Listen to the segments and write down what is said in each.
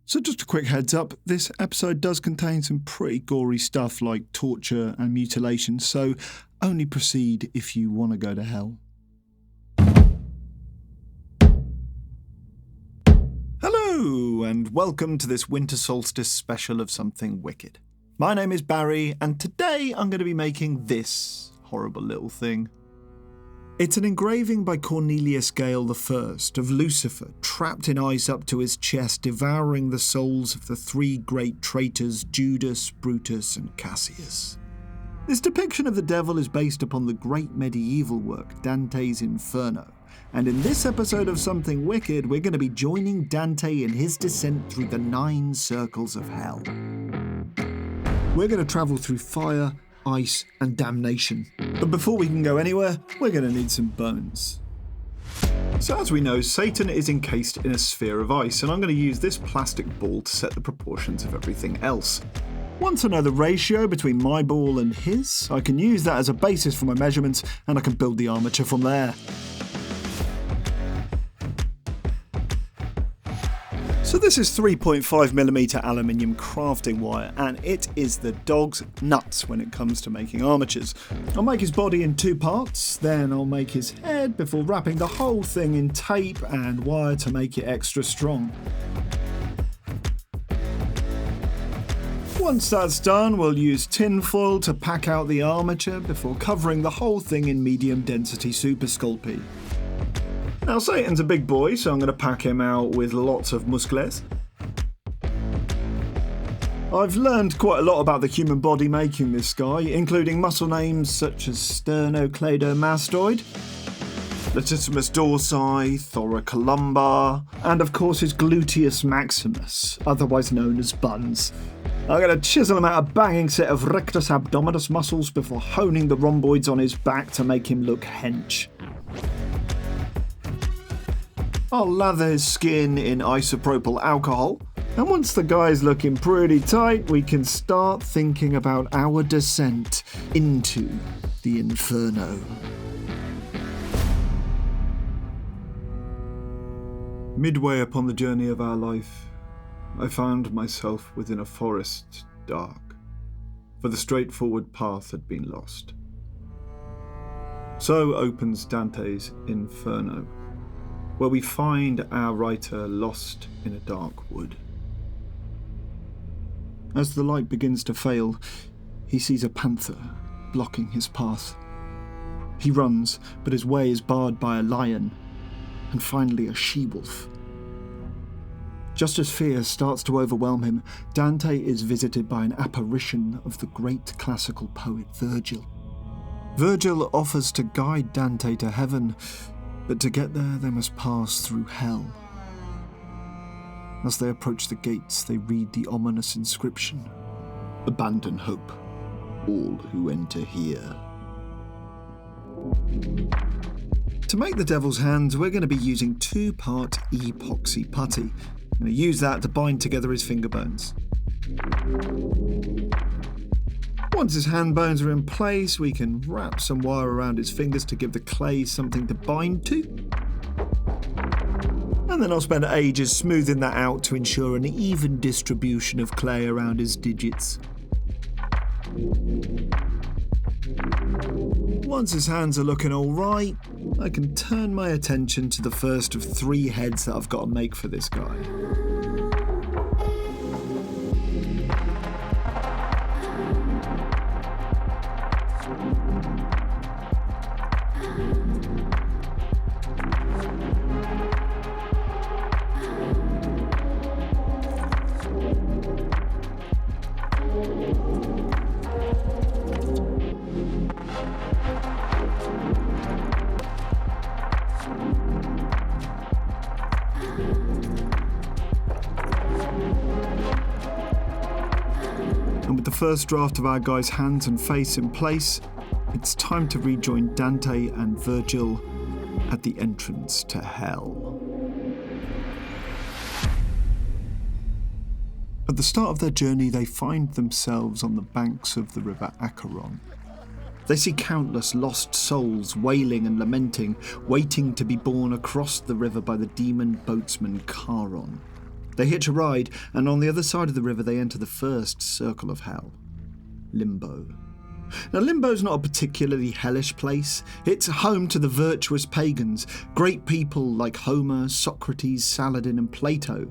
So just a quick heads up, this episode does contain some pretty gory stuff like torture and mutilation, so only proceed if you want to go to hell. Hello, and welcome to this winter solstice special of Something Wicked. My name is Barry, and today I'm going to be making this horrible little thing. It's an engraving by Cornelius Galle I of Lucifer, trapped in ice up to his chest, devouring the souls of the three great traitors, Judas, Brutus, and Cassius. This depiction of the devil is based upon the great medieval work, Dante's Inferno, and in this episode of Something Wicked, we're going to be joining Dante in his descent through the 9 circles of hell. We're going to travel through fire, ice, and damnation. But before we can go anywhere, we're going to need some bones. So as we know, Satan is encased in a sphere of ice, and I'm going to use this plastic ball to set the proportions of everything else. Once I know the ratio between my ball and his, I can use that as a basis for my measurements, and I can build the armature from there. So this is 3.5mm aluminium crafting wire, and it is the dog's nuts when it comes to making armatures. I'll make his body in 2 parts, then I'll make his head before wrapping the whole thing in tape and wire to make it extra strong. Once that's done, we'll use tin foil to pack out the armature before covering the whole thing in medium density super sculpey. Now Satan's a big boy, so I'm going to pack him out with lots of muscles. I've learned quite a lot about the human body making this guy, including muscle names such as sternocleidomastoid, latissimus dorsi, thoracolumbar, and of course his gluteus maximus, otherwise known as Buns. I'm going to chisel him out a banging set of rectus abdominis muscles before honing the rhomboids on his back to make him look hench. I'll lather his skin in isopropyl alcohol, and once the guy's looking pretty tight, we can start thinking about our descent into the Inferno. Midway upon the journey of our life, I found myself within a forest dark, for the straightforward path had been lost. So opens Dante's Inferno, where we find our writer lost in a dark wood. As the light begins to fail, he sees a panther blocking his path. He runs, but his way is barred by a lion, and finally a she-wolf. Just as fear starts to overwhelm him, Dante is visited by an apparition of the great classical poet Virgil. Virgil offers to guide Dante to heaven, but to get there, they must pass through hell. As they approach the gates, they read the ominous inscription, "Abandon hope, all who enter here." To make the devil's hands, we're going to be using 2-part epoxy putty. I'm going to use that to bind together his finger bones. Once his hand bones are in place, we can wrap some wire around his fingers to give the clay something to bind to. And then I'll spend ages smoothing that out to ensure an even distribution of clay around his digits. Once his hands are looking alright, I can turn my attention to the first of 3 heads that I've got to make for this guy. And with the first draft of our guy's hands and face in place, it's time to rejoin Dante and Virgil at the entrance to hell. At the start of their journey, they find themselves on the banks of the river Acheron. They see countless lost souls wailing and lamenting, waiting to be borne across the river by the demon boatsman Charon. They hitch a ride, and on the other side of the river they enter the first circle of hell, Limbo. Now, Limbo's not a particularly hellish place. It's home to the virtuous pagans, great people like Homer, Socrates, Saladin and Plato.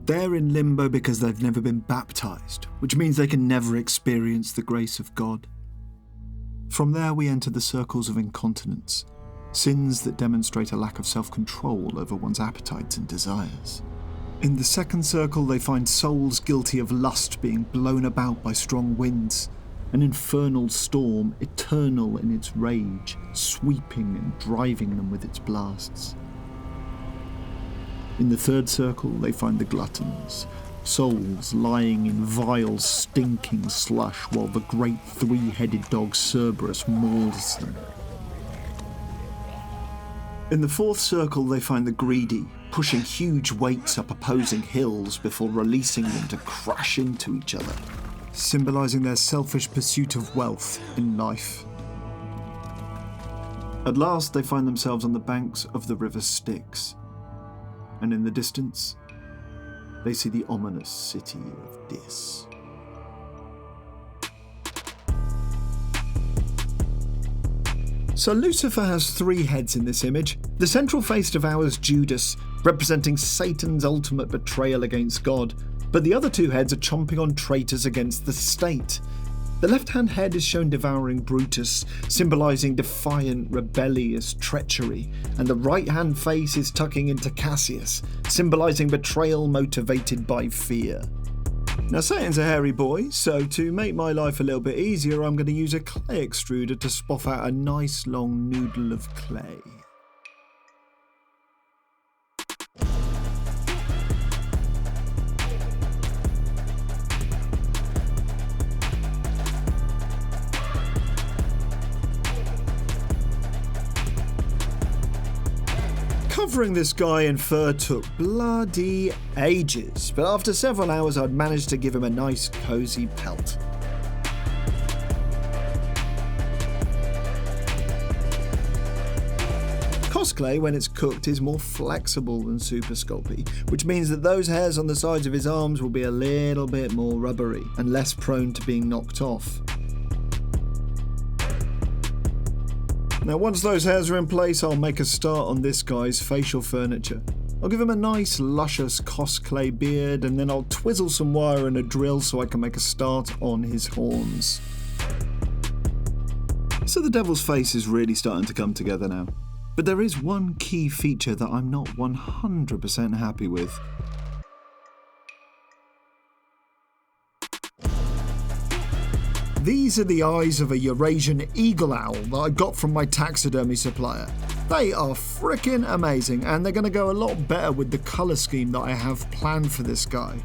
They're in Limbo because they've never been baptised, which means they can never experience the grace of God. From there we enter the circles of Incontinence, sins that demonstrate a lack of self-control over one's appetites and desires. In the second circle they find souls guilty of lust being blown about by strong winds, an infernal storm, eternal in its rage, sweeping and driving them with its blasts. In the third circle they find the gluttons, souls lying in vile, stinking slush while the great three-headed dog Cerberus mauls them. In the fourth circle they find the greedy, pushing huge weights up opposing hills before releasing them to crash into each other, symbolising their selfish pursuit of wealth in life. At last they find themselves on the banks of the river Styx, and in the distance they see the ominous city of Dis. So Lucifer has three heads in this image. The central face devours Judas, representing Satan's ultimate betrayal against God, but the other two heads are chomping on traitors against the state. The left-hand head is shown devouring Brutus, symbolising defiant, rebellious treachery, and the right-hand face is tucking into Cassius, symbolising betrayal motivated by fear. Now Satan's a hairy boy, so to make my life a little bit easier, I'm going to use a clay extruder to spoff out a nice long noodle of clay. Covering this guy in fur took bloody ages, but after several hours I'd managed to give him a nice cosy pelt. Cosclay, when it's cooked, is more flexible than Super Sculpey, which means that those hairs on the sides of his arms will be a little bit more rubbery and less prone to being knocked off. Now once those hairs are in place, I'll make a start on this guy's facial furniture. I'll give him a nice luscious Cosclay beard, and then I'll twizzle some wire and a drill so I can make a start on his horns. So the devil's face is really starting to come together now. But there is one key feature that I'm not 100% happy with. These are the eyes of a Eurasian eagle owl that I got from my taxidermy supplier. They are frickin' amazing, and they're going to go a lot better with the colour scheme that I have planned for this guy.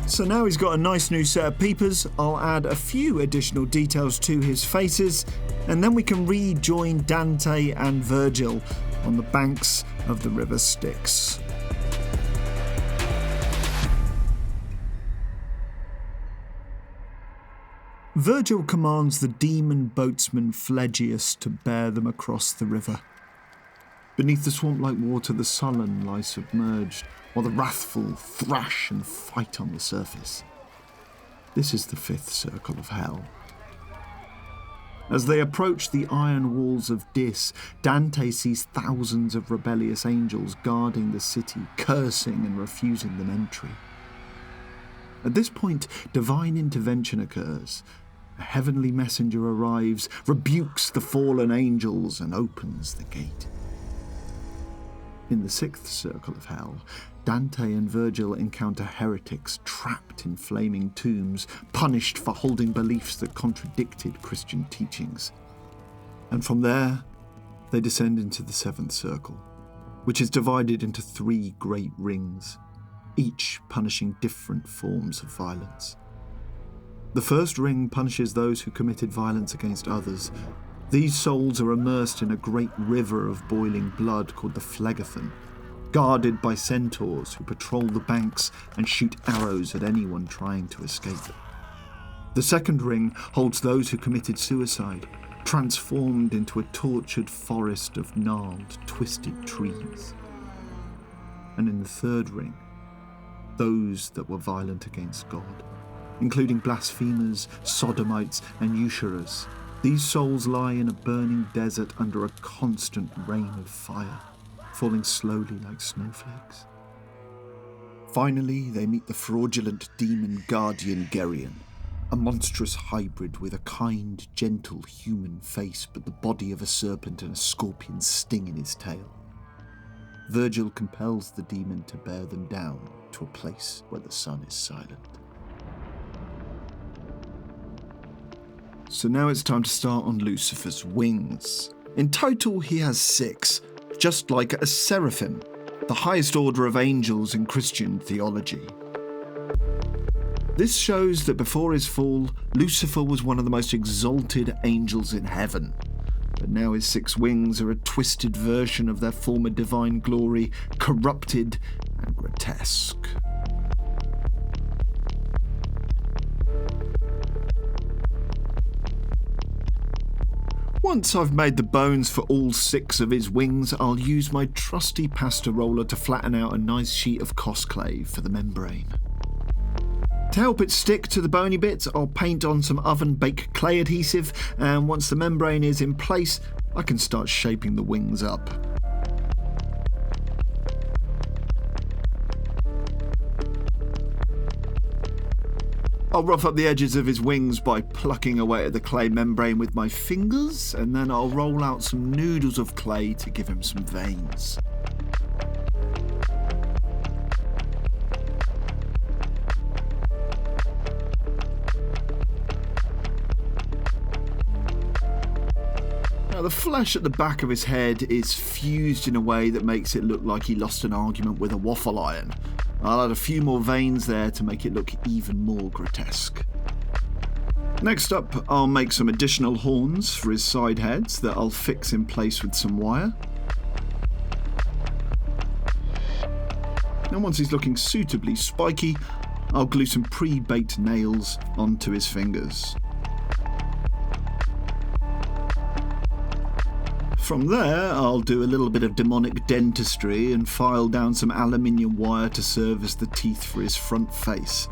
So now he's got a nice new set of peepers, I'll add a few additional details to his faces, and then we can rejoin Dante and Virgil on the banks of the river Styx. Virgil commands the demon boatsman Phlegyas to bear them across the river. Beneath the swamp-like water, the sullen lie submerged, while the wrathful thrash and fight on the surface. This is the fifth circle of hell. As they approach the iron walls of Dis, Dante sees thousands of rebellious angels guarding the city, cursing and refusing them entry. At this point, divine intervention occurs. A heavenly messenger arrives, rebukes the fallen angels, and opens the gate. In the sixth circle of hell, Dante and Virgil encounter heretics trapped in flaming tombs, punished for holding beliefs that contradicted Christian teachings. And from there, they descend into the seventh circle, which is divided into three great rings, each punishing different forms of violence. The first ring punishes those who committed violence against others. These souls are immersed in a great river of boiling blood called the Phlegathon, guarded by centaurs who patrol the banks and shoot arrows at anyone trying to escape. The second ring holds those who committed suicide, transformed into a tortured forest of gnarled, twisted trees. And in the third ring, those that were violent against God, including blasphemers, sodomites, and usurers. These souls lie in a burning desert under a constant rain of fire, falling slowly like snowflakes. Finally, they meet the fraudulent demon guardian Geryon, a monstrous hybrid with a kind, gentle human face but the body of a serpent and a scorpion's sting in his tail. Virgil compels the demon to bear them down to a place where the sun is silent. So now it's time to start on Lucifer's wings. In total, he has 6, just like a Seraphim, the highest order of angels in Christian theology. This shows that before his fall, Lucifer was one of the most exalted angels in heaven. But now his 6 wings are a twisted version of their former divine glory, corrupted and grotesque. Once I've made the bones for all 6 of his wings, I'll use my trusty pasta roller to flatten out a nice sheet of cosclave for the membrane. To help it stick to the bony bits, I'll paint on some oven-baked clay adhesive, and once the membrane is in place, I can start shaping the wings up. I'll rough up the edges of his wings by plucking away at the clay membrane with my fingers, and then I'll roll out some noodles of clay to give him some veins. Now, the flesh at the back of his head is fused in a way that makes it look like he lost an argument with a waffle iron. I'll add a few more veins there to make it look even more grotesque. Next up, I'll make some additional horns for his side heads that I'll fix in place with some wire. And once he's looking suitably spiky, I'll glue some pre-baked nails onto his fingers. From there, I'll do a little bit of demonic dentistry and file down some aluminium wire to serve as the teeth for his front face.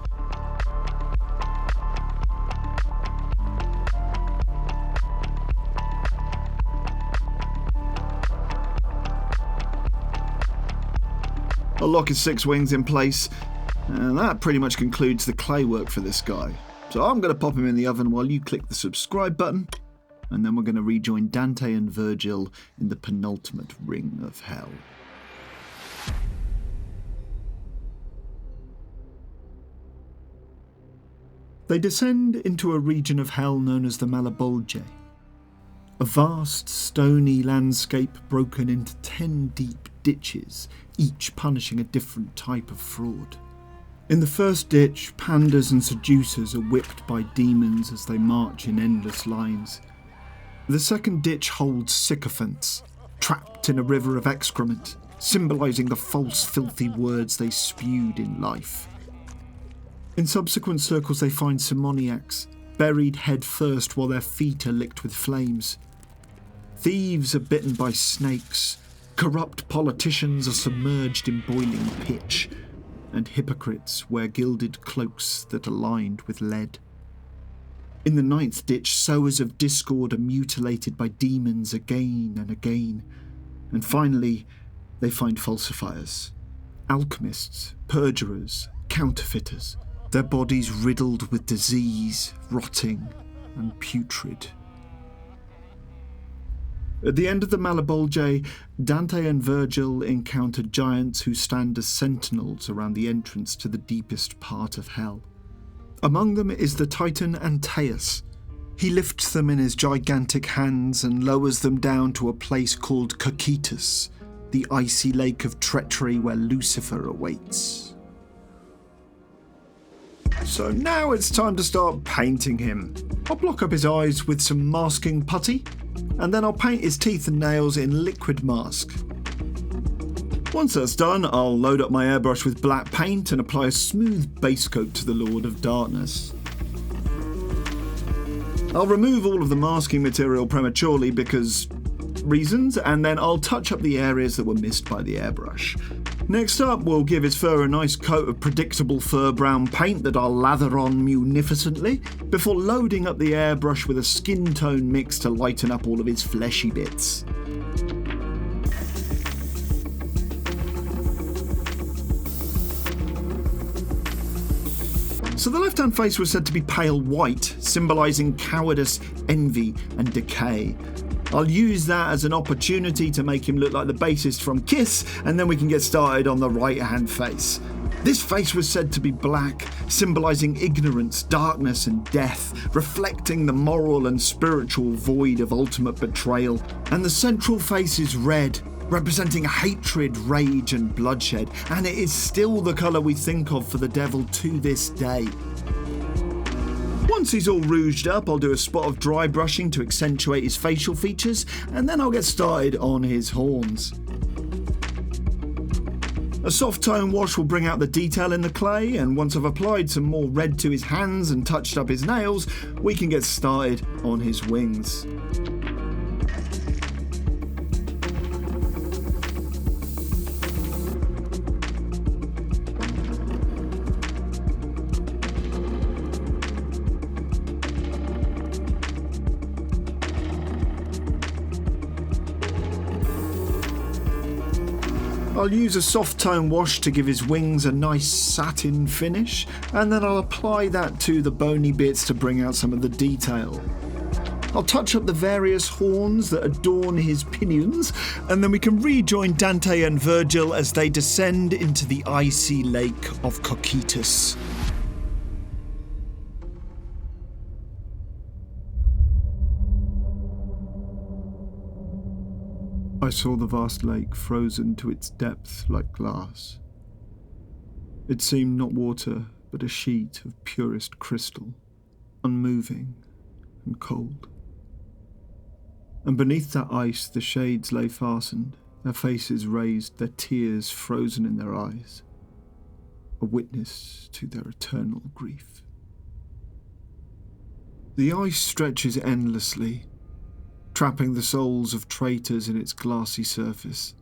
I'll lock his 6 wings in place, and that pretty much concludes the clay work for this guy. So I'm going to pop him in the oven while you click the subscribe button, and then we're going to rejoin Dante and Virgil in the penultimate ring of hell. They descend into a region of hell known as the Malabolge, a vast stony landscape broken into 10 deep ditches, each punishing a different type of fraud. In the first ditch, pandas and seducers are whipped by demons as they march in endless lines. The second ditch holds sycophants, trapped in a river of excrement, symbolising the false, filthy words they spewed in life. In subsequent circles they find simoniacs, buried head first while their feet are licked with flames. Thieves are bitten by snakes, corrupt politicians are submerged in boiling pitch, and hypocrites wear gilded cloaks that are lined with lead. In the ninth ditch, sowers of discord are mutilated by demons again and again. And finally, they find falsifiers, alchemists, perjurers, counterfeiters, their bodies riddled with disease, rotting and putrid. At the end of the Malabolge, Dante and Virgil encounter giants who stand as sentinels around the entrance to the deepest part of hell. Among them is the Titan Antaeus. He lifts them in his gigantic hands and lowers them down to a place called Cocytus, the icy lake of treachery where Lucifer awaits. So now it's time to start painting him. I'll block up his eyes with some masking putty, and then I'll paint his teeth and nails in liquid mask. Once that's done, I'll load up my airbrush with black paint and apply a smooth base coat to the Lord of Darkness. I'll remove all of the masking material prematurely because reasons, and then I'll touch up the areas that were missed by the airbrush. Next up, we'll give his fur a nice coat of predictable fur brown paint that I'll lather on munificently, before loading up the airbrush with a skin tone mix to lighten up all of his fleshy bits. So the left-hand face was said to be pale white, symbolising cowardice, envy and decay. I'll use that as an opportunity to make him look like the bassist from Kiss, and then we can get started on the right-hand face. This face was said to be black, symbolising ignorance, darkness and death, reflecting the moral and spiritual void of ultimate betrayal. And the central face is red, representing hatred, rage and bloodshed, and it is still the colour we think of for the devil to this day. Once he's all rouged up, I'll do a spot of dry brushing to accentuate his facial features, and then I'll get started on his horns. A soft tone wash will bring out the detail in the clay, and once I've applied some more red to his hands and touched up his nails, we can get started on his wings. I'll use a soft tone wash to give his wings a nice satin finish, and then I'll apply that to the bony bits to bring out some of the detail. I'll touch up the various horns that adorn his pinions, and then we can rejoin Dante and Virgil as they descend into the icy Lake of Cocytus. I saw the vast lake frozen to its depth like glass. It seemed not water, but a sheet of purest crystal, unmoving and cold. And beneath that ice the shades lay fastened, their faces raised, their tears frozen in their eyes, a witness to their eternal grief. The ice stretches endlessly, trapping the souls of traitors in its glassy surface.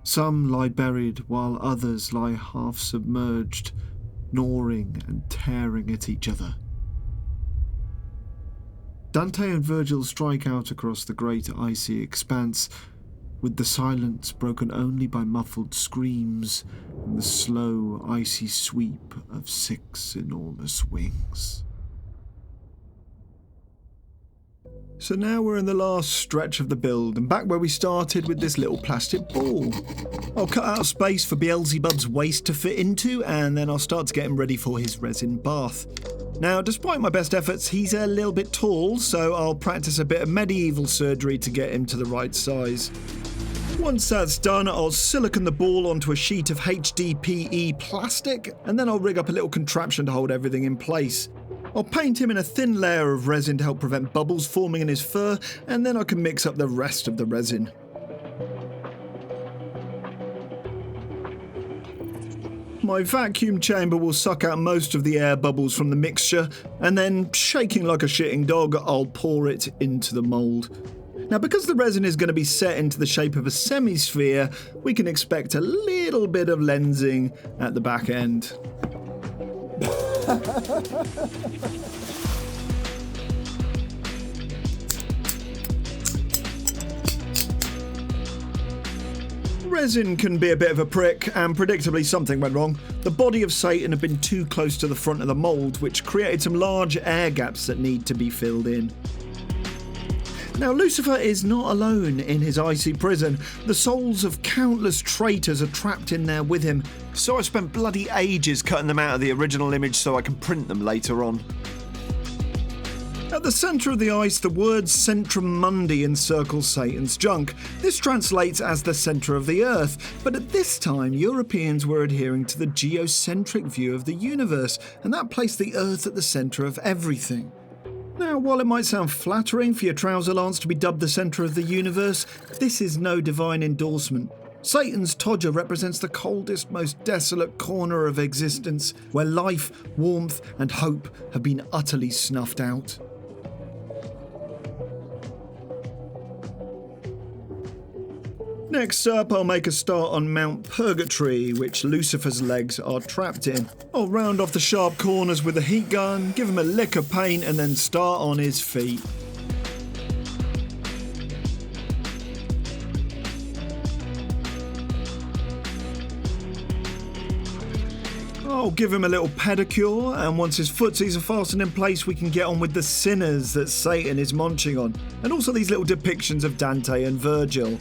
Some lie buried, while others lie half submerged, gnawing and tearing at each other. Dante and Virgil strike out across the great icy expanse, with the silence broken only by muffled screams and the slow, icy sweep of 6 enormous wings. So now we're in the last stretch of the build, and back where we started with this little plastic ball. I'll cut out space for Beelzebub's waist to fit into, and then I'll start to get him ready for his resin bath. Now, despite my best efforts, he's a little bit tall, so I'll practice a bit of medieval surgery to get him to the right size. Once that's done, I'll silicone the ball onto a sheet of HDPE plastic, and then I'll rig up a little contraption to hold everything in place. I'll paint him in a thin layer of resin to help prevent bubbles forming in his fur, and then I can mix up the rest of the resin. My vacuum chamber will suck out most of the air bubbles from the mixture, and then, shaking like a shitting dog, I'll pour it into the mould. Now, because the resin is going to be set into the shape of a semi-sphere, we can expect a little bit of lensing at the back end. Resin can be a bit of a prick, and predictably something went wrong. The body of Satan had been too close to the front of the mould, which created some large air gaps that need to be filled in. Now, Lucifer is not alone in his icy prison. The souls of countless traitors are trapped in there with him, so I spent bloody ages cutting them out of the original image so I can print them later on. At the centre of the ice, the word Centrum Mundi encircles Satan's junk. This translates as the centre of the earth, but at this time Europeans were adhering to the geocentric view of the universe, and that placed the earth at the centre of everything. Now, while it might sound flattering for your trouser lance to be dubbed the centre of the universe, this is no divine endorsement. Satan's Todger represents the coldest, most desolate corner of existence, where life, warmth and hope have been utterly snuffed out. Next up, I'll make a start on Mount Purgatory, which Lucifer's legs are trapped in. I'll round off the sharp corners with a heat gun, give him a lick of paint, and then start on his feet. I'll give him a little pedicure, and once his footsies are fastened in place, we can get on with the sinners that Satan is munching on, and also these little depictions of Dante and Virgil.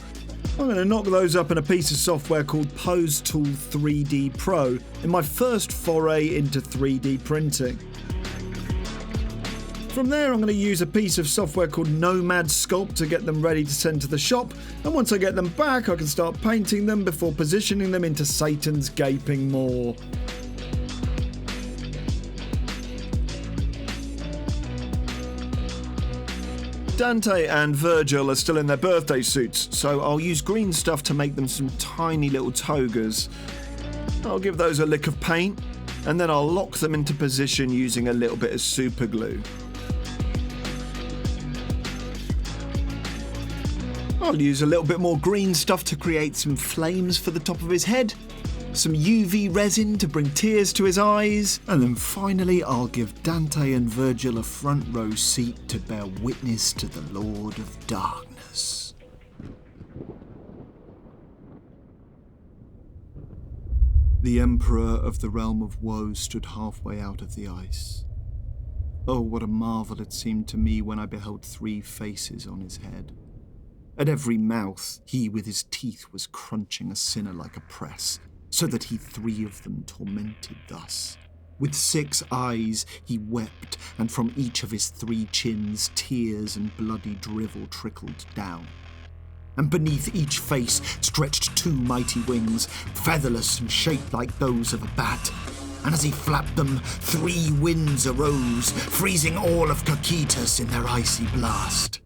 I'm going to knock those up in a piece of software called Pose Tool 3D Pro in my first foray into 3D printing. From there, I'm going to use a piece of software called Nomad Sculpt to get them ready to send to the shop, and once I get them back, I can start painting them before positioning them into Satan's gaping maw. Dante and Virgil are still in their birthday suits, so I'll use green stuff to make them some tiny little togas. I'll give those a lick of paint, and then I'll lock them into position using a little bit of super glue. I'll use a little bit more green stuff to create some flames for the top of his head, some UV resin to bring tears to his eyes, and then finally I'll give Dante and Virgil a front row seat to bear witness to the Lord of Darkness. The Emperor of the Realm of Woe stood halfway out of the ice. Oh, what a marvel it seemed to me when I beheld 3 faces on his head. At every mouth, he with his teeth was crunching a sinner like a press, so that he 3 of them tormented thus. With 6 eyes he wept, and from each of his 3 chins tears and bloody drivel trickled down. And beneath each face stretched 2 mighty wings, featherless and shaped like those of a bat. And as he flapped them, 3 winds arose, freezing all of Cocytus in their icy blast.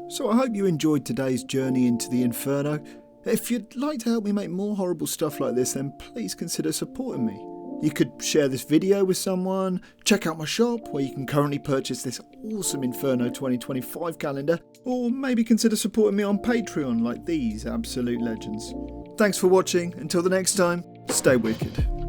So I hope you enjoyed today's journey into the Inferno. If you'd like to help me make more horrible stuff like this, then please consider supporting me. You could share this video with someone, check out my shop where you can currently purchase this awesome Inferno 2025 calendar, or maybe consider supporting me on Patreon like these absolute legends. Thanks for watching. Until the next time, stay wicked.